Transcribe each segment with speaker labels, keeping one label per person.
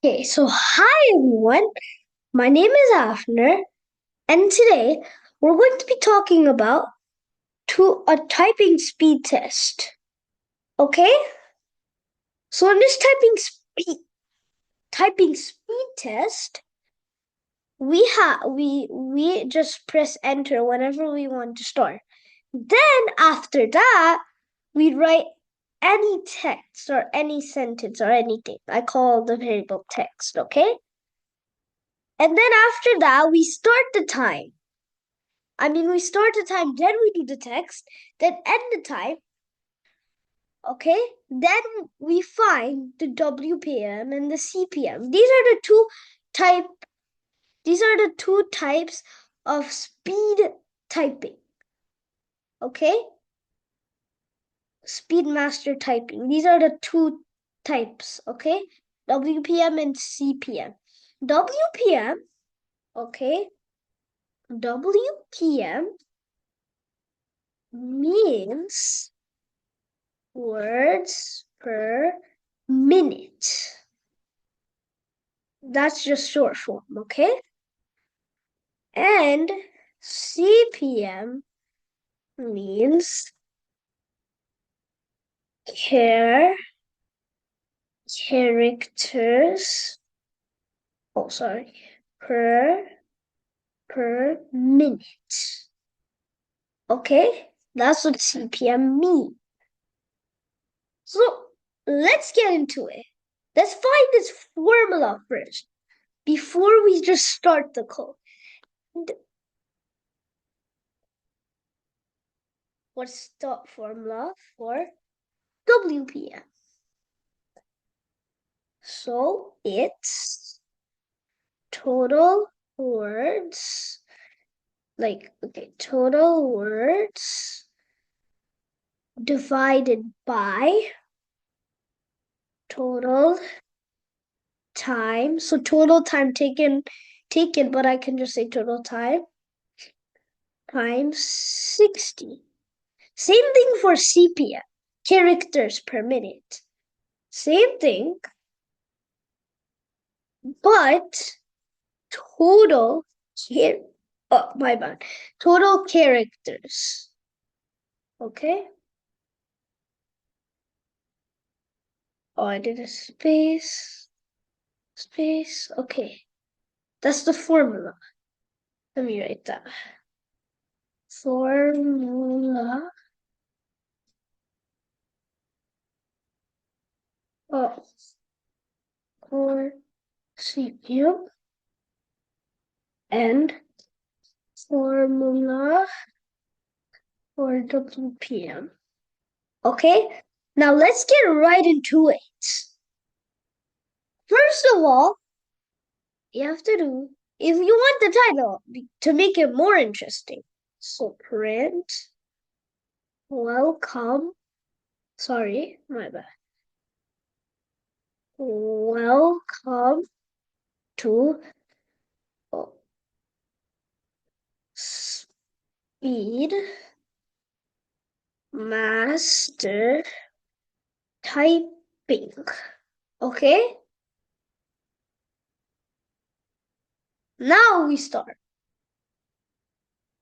Speaker 1: Okay, so hi everyone. My name is Afner, and today we're going to be talking about a typing speed test. Okay? So in this typing speed test, we just press enter whenever we want to start. Then after that, we write any text or any sentence or anything. I call the variable text, okay? And then after that, we start the time. We start the time, then we do the text, then end the time, okay? Then we find the WPM and the CPM. Type these are the two types of speed typing. Okay? Speedmaster typing. These are the two types, okay? WPM and CPM. WPM, okay? WPM means words per minute. That's just short form, okay? And CPM means characters. Oh, sorry. Per minute. Okay? That's what CPM means. So let's get into it. Let's find this formula first before we just start the code. What's the formula for WPM? So it's total words, total words divided by total time. So total time taken, but I can just say total time times 60. Same thing for CPM, characters per minute. Same thing, but total here. Oh, my bad. Total characters. Okay. Oh, I did a space. Space. Okay. That's the formula. Let me write that. Formula. Oh, for CPU and formula for WPM. Okay. Now let's get right into it. First of all, you have to do, if you want the title to make it more interesting, so print welcome. Sorry, my bad. Welcome to Speed Master Typing. Okay? Now we start.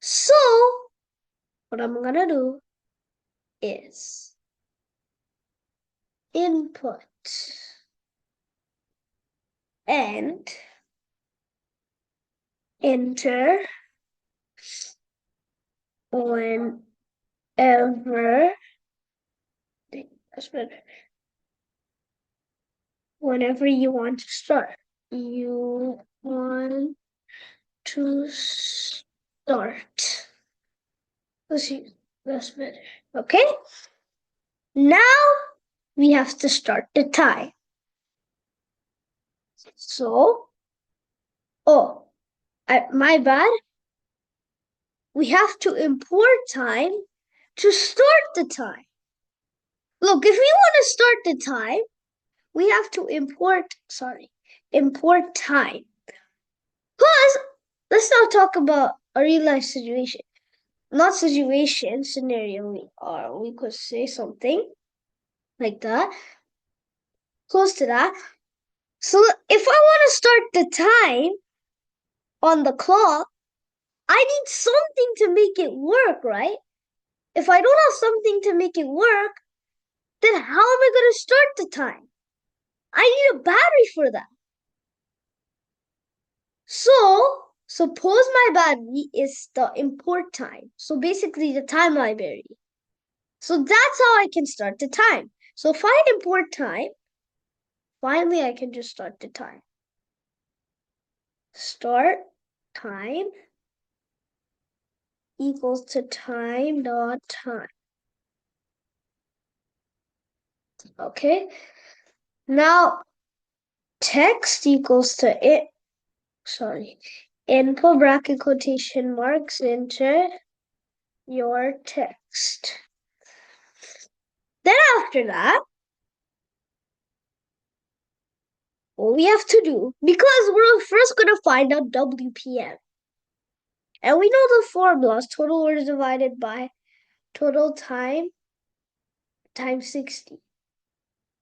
Speaker 1: So, what I'm gonna do is input and enter whenever that's better. Whenever you want to start. You want to start. Let's see. That's better. Okay? Now we have to start the time. So, my bad. We have to import time to start the time. Look, if we want to start the time, we have to import time. Plus, let's now talk about a real life situation. Not situation, scenario, we could say something like that. Close to that. So if I want to start the time on the clock, I need something to make it work, right? If I don't have something to make it work, then how am I going to start the time? I need a battery for that. So, suppose my battery is the import time. So basically the time library. So that's how I can start the time. So if I import time, finally I can just start the time. Start time equals to time dot time. Okay. Now text equals to input bracket quotation marks, enter your text. Then after that, what we have to do, because we're first going to find out WPM. And we know the formulas, total words divided by total time times 60.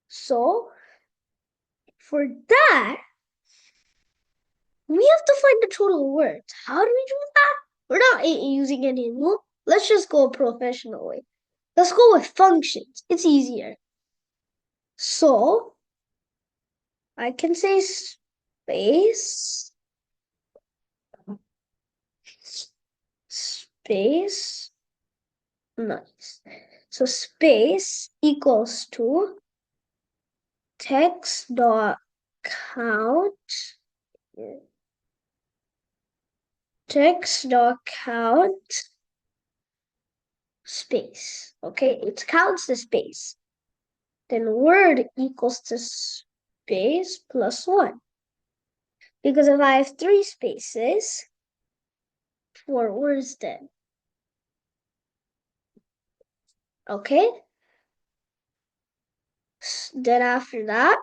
Speaker 1: So for that, we have to find the total words. How do we do that? We're not using any rule. Let's just go professionally. Let's go with functions. It's easier. So I can say space nice. So space equals to text dot count space. Okay, it counts the space. Then word equals to space plus 1. Because if I have 3 spaces, 4 words then. Okay? Then after that,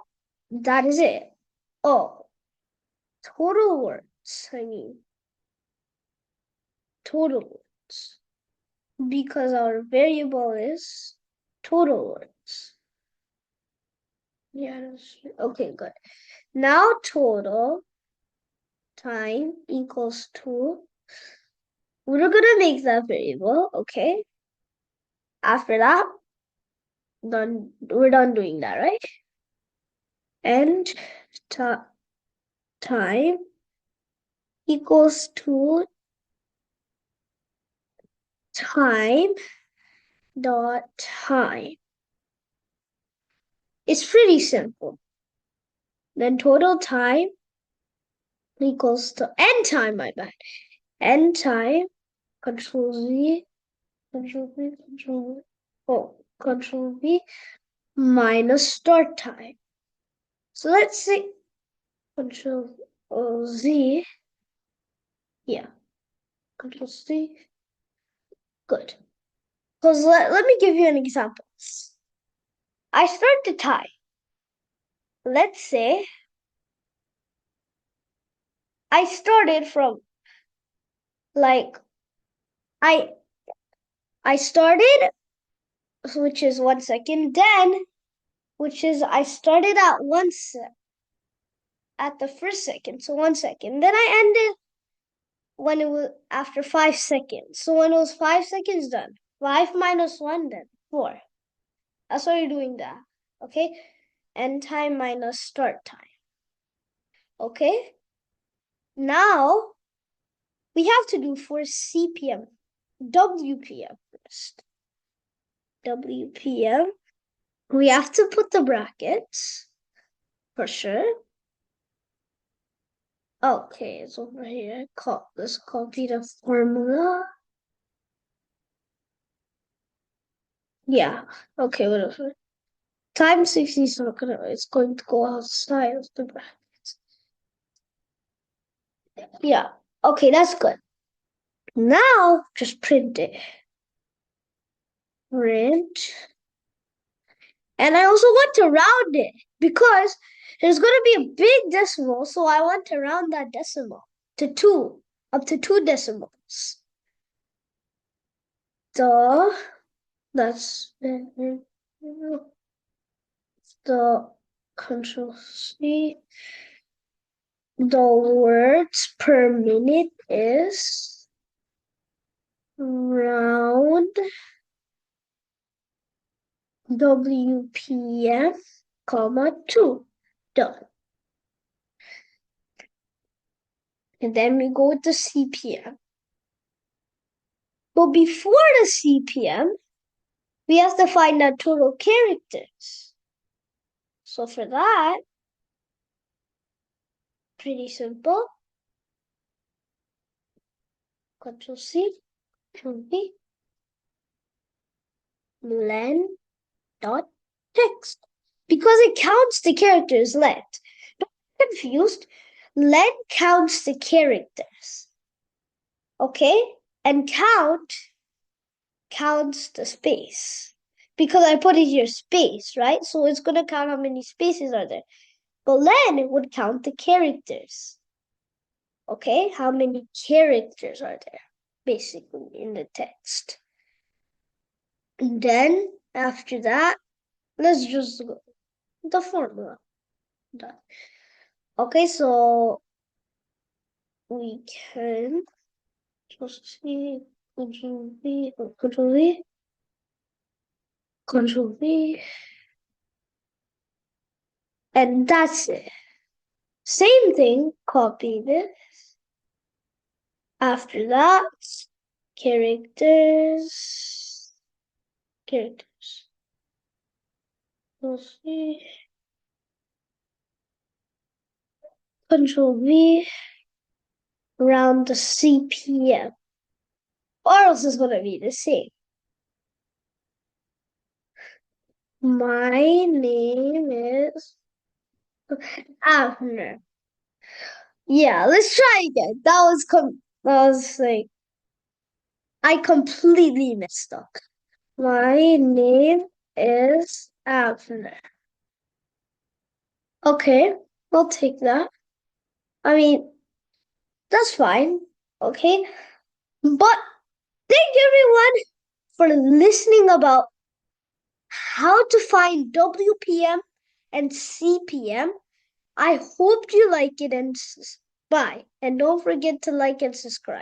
Speaker 1: that is it. Oh, total words. Total words. Because our variable is total words. Yeah, okay, good. Now total time equals to, we're gonna make that variable, okay? After that, we're done doing that, right? And time equals to time dot time. It's pretty simple. Then total time equals to end time, my bad. End time, control Z, control V, control V minus start time. So let's say control Z. Yeah, control Z. Good. Because let me give you an example. I start the time. Let's say I started from like I started, which is 1 second, then which is I started at at the first second, so 1 second. Then I ended when it was after 5 seconds. So when it was 5 seconds done, 5 minus 1 then 4. That's why you're doing that. Okay? End time minus start time. Okay? Now we have to do for CPM, WPM first. WPM. We have to put the brackets for sure. Okay, it's over here. Let's copy the formula. Yeah. Okay, whatever. Time 60 is not gonna. It's going to go outside of the brackets. Yeah. Okay, that's good. Now just print it. Print. And I also want to round it because there's going to be a big decimal, so I want to round that decimal to 2, up to 2 decimals. That's the Control C. The words per minute is round WPM, comma 2. Done. And then we go with the CPM. But before the CPM, we have to find out total characters. So for that, pretty simple. Control C, Control V, len dot text. Because it counts the characters let. Don't be confused. Len counts the characters. Okay? And counts the space. Because I put it here space, right? So it's gonna count how many spaces are there. But len would count the characters. Okay? How many characters are there? Basically in the text. And then after that, let's just go the formula. Done. Okay, so we can just see Control V, Control V, Control V, and that's it. Same thing, copy this. After that, characters. We'll see. Control V around the CPM. Or else it's gonna be the same. My name is Abner. Yeah, let's try again. That was like I completely messed up. My name is Abner. Okay, I'll take that. I mean, that's fine. Okay. But thank everyone for listening about how to find WPM and CPM. I hope you like it and bye. And don't forget to like and subscribe.